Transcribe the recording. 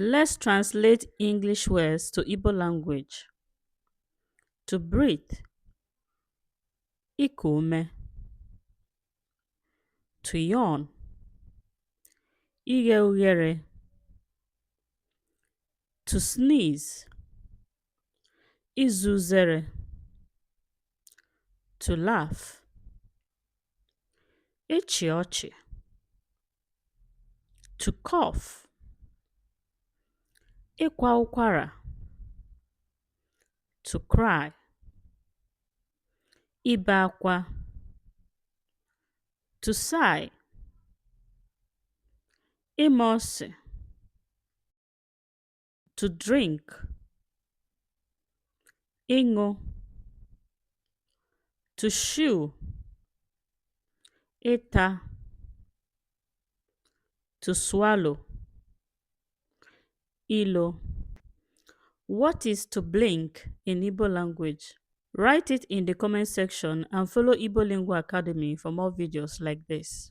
Let's translate English words to Igbo language. To breathe, iku ume. To yawn, ighe ughere. To sneeze, izu uzere. To laugh, ịchị ọchị. To cough, ịkwa ụkwara. To cry, ibe akwa. To sigh, ime ọsị. To drink, ịṅụ. To chew, ịta. To swallow, ilo. What is to blink in Igbo language? Write it in the comment section and follow Igbo Lingua Academy for more videos like this.